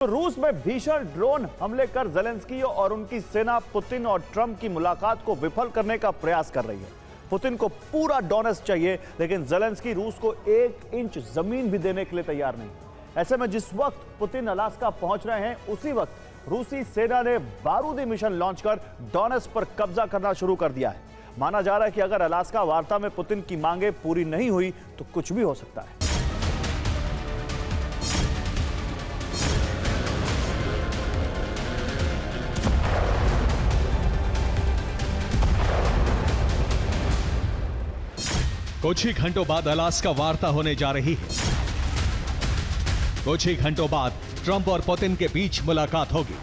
रूस में भीषण ड्रोन हमले कर ज़ेलेंस्की और उनकी सेना पुतिन और ट्रंप की मुलाकात को विफल करने का प्रयास कर रही है। पुतिन को पूरा डोनेट्स्क चाहिए, लेकिन ज़ेलेंस्की रूस को 1 इंच जमीन भी देने के लिए तैयार नहीं। ऐसे में जिस वक्त पुतिन अलास्का पहुंच रहे हैं, उसी वक्त रूसी सेना ने बारूदी मिशन लॉन्च कर डोनेट्स्क पर कब्जा करना शुरू कर दिया है। माना जा रहा है कि अगर अलास्का वार्ता में पुतिन की मांगे पूरी नहीं हुई तो कुछ भी हो सकता है। कुछ ही घंटों बाद अलास्का वार्ता होने जा रही है। कुछ ही घंटों बाद ट्रंप और पुतिन के बीच मुलाकात होगी।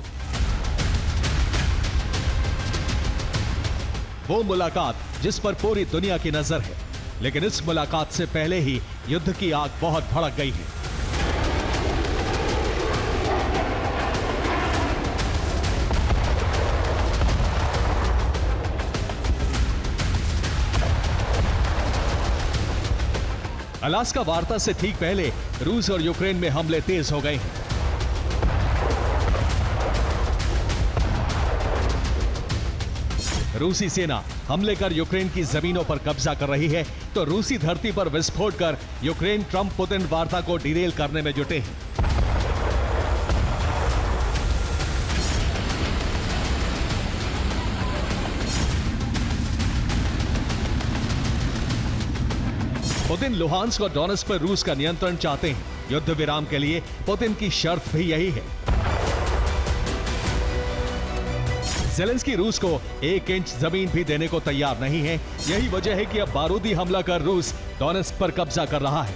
वो मुलाकात जिस पर पूरी दुनिया की नजर है, लेकिन इस मुलाकात से पहले ही युद्ध की आग बहुत भड़क गई है। अलास्का वार्ता से ठीक पहले रूस और यूक्रेन में हमले तेज हो गए हैं। रूसी सेना हमले कर यूक्रेन की जमीनों पर कब्जा कर रही है, तो रूसी धरती पर विस्फोट कर यूक्रेन ट्रंप पुतिन वार्ता को डिरेल करने में जुटे हैं। पुतिन लुहांस्क और डोनेट्स्क पर रूस का नियंत्रण चाहते हैं। युद्ध विराम के लिए पुतिन की शर्त भी यही है। ज़ेलेंस्की रूस को 1 इंच जमीन भी देने को तैयार नहीं है। यही वजह है कि अब बारूदी हमला कर रूस डोनेट्स्क पर कब्जा कर रहा है।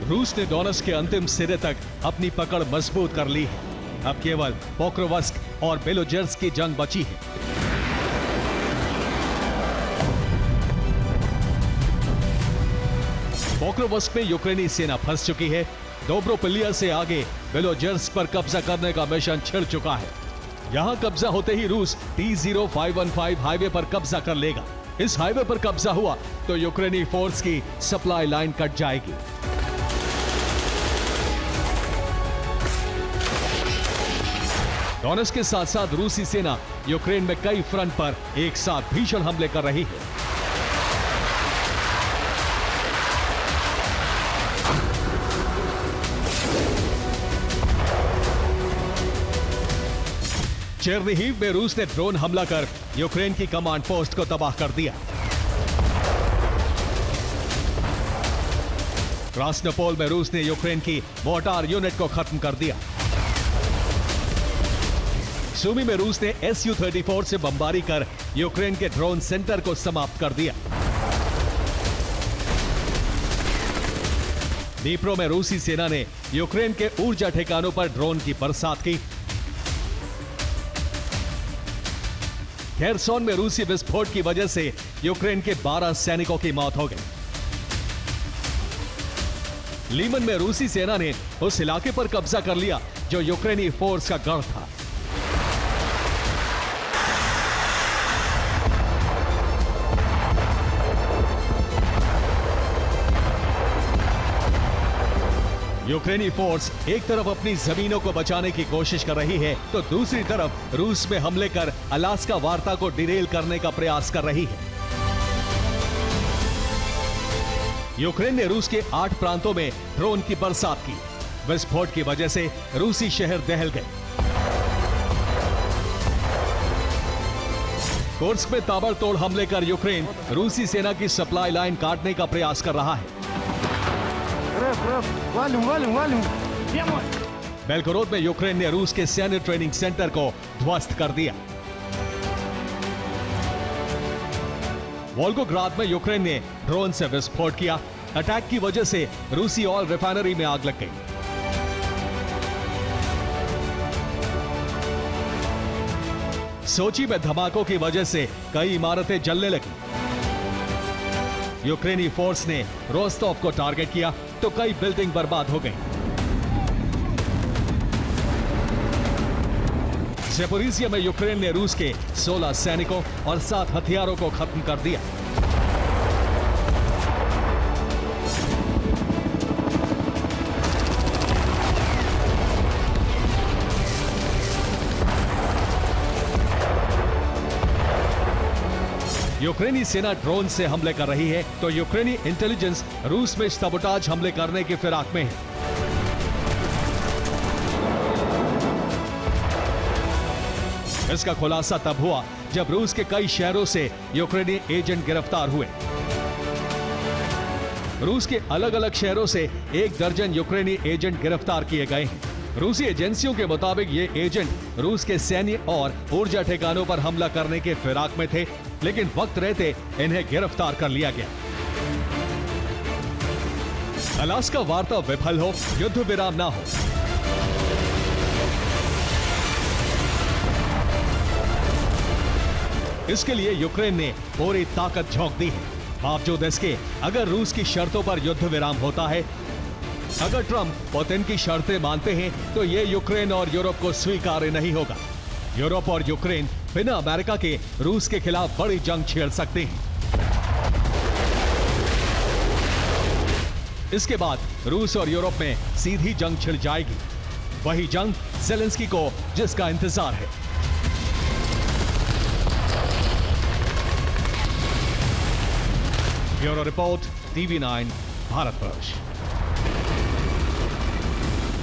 रूस ने डोनेट्स्क के अंतिम सिरे तक अपनी पकड़ मजबूत कर ली है। अब केवल पोक्रोवस्क और बेलोजेर्स्क की जंग बची है। पोक्रोवस्क में यूक्रेनी सेना फंस चुकी है। डोब्रोपिलिया से आगे बेलोजेर्स्क पर कब्जा करने का मिशन छिड़ चुका है। यहां कब्जा होते ही रूस T0515 हाईवे पर कब्जा कर लेगा। इस हाईवे पर कब्जा हुआ तो यूक्रेनी फोर्स की सप्लाई लाइन कट जाएगी। डोनेट्स्क के साथ साथ रूसी सेना यूक्रेन में कई फ्रंट पर एक साथ भीषण हमले कर रही है। चेर्निहिव में रूस ने ड्रोन हमला कर यूक्रेन की कमांड पोस्ट को तबाह कर दिया। क्रास्नोपोल में रूस ने यूक्रेन की मोर्टार यूनिट को खत्म कर दिया। सूमी में रूस ने Su-34 से बमबारी कर यूक्रेन के ड्रोन सेंटर को समाप्त कर दिया। दीप्रो में रूसी सेना ने यूक्रेन के ऊर्जा ठिकानों पर ड्रोन की बरसात की। खेरसोन में रूसी विस्फोट की वजह से यूक्रेन के 12 सैनिकों की मौत हो गई। लीमन में रूसी सेना ने उस इलाके पर कब्जा कर लिया जो यूक्रेनी फोर्स का गढ़ था। यूक्रेनी फोर्स एक तरफ अपनी जमीनों को बचाने की कोशिश कर रही है, तो दूसरी तरफ रूस में हमले कर अलास्का वार्ता को डिरेल करने का प्रयास कर रही है। यूक्रेन ने रूस के 8 प्रांतों में ड्रोन की बरसात की। विस्फोट की वजह से रूसी शहर दहल गए। कुर्स्क में ताबड़तोड़ हमले कर यूक्रेन रूसी सेना की सप्लाई लाइन काटने का प्रयास कर रहा है। बेलगोरोद में यूक्रेन ने रूस के सैन्य ट्रेनिंग सेंटर को ध्वस्त कर दिया। वोल्गोग्राद में यूक्रेन ने ड्रोन से विस्फोट किया। अटैक की वजह से रूसी ऑयल रिफाइनरी में आग लग गई। सोची में धमाकों की वजह से कई इमारतें जलने लगी। यूक्रेनी फोर्स ने रोस्टोव को टारगेट किया तो कई बिल्डिंग बर्बाद हो गई। ज़ेपोरिज़िया में यूक्रेन ने रूस के 16 सैनिकों और 7 हथियारों को खत्म कर दिया। यूक्रेनी सेना ड्रोन से हमले कर रही है तो यूक्रेनी इंटेलिजेंस रूस में सबोटाज हमले करने की फिराक में है। इसका खुलासा तब हुआ जब रूस के कई शहरों से यूक्रेनी एजेंट गिरफ्तार हुए। रूस के अलग अलग शहरों से 1 दर्जन यूक्रेनी एजेंट गिरफ्तार किए गए हैं। रूसी एजेंसियों के मुताबिक ये एजेंट रूस के सैन्य और ऊर्जा ठिकानों पर हमला करने के फिराक में थे, लेकिन वक्त रहते इन्हें गिरफ्तार कर लिया गया। अलास्का वार्ता विफल हो, युद्ध विराम ना हो। इसके लिए यूक्रेन ने पूरी ताकत झोंक दी है। बावजूद इसके अगर रूस की शर्तों पर युद्ध विराम होता है, अगर ट्रंप पुतिन की शर्तें मानते हैं, तो ये यूक्रेन और यूरोप को स्वीकार्य नहीं होगा। यूरोप और यूक्रेन बिना अमेरिका के रूस के खिलाफ बड़ी जंग छेड़ सकते हैं। इसके बाद रूस और यूरोप में सीधी जंग छिड़ जाएगी, वही जंग ज़ेलेंस्की को जिसका इंतजार है। Bureau report, TV9 Bharatvarsh.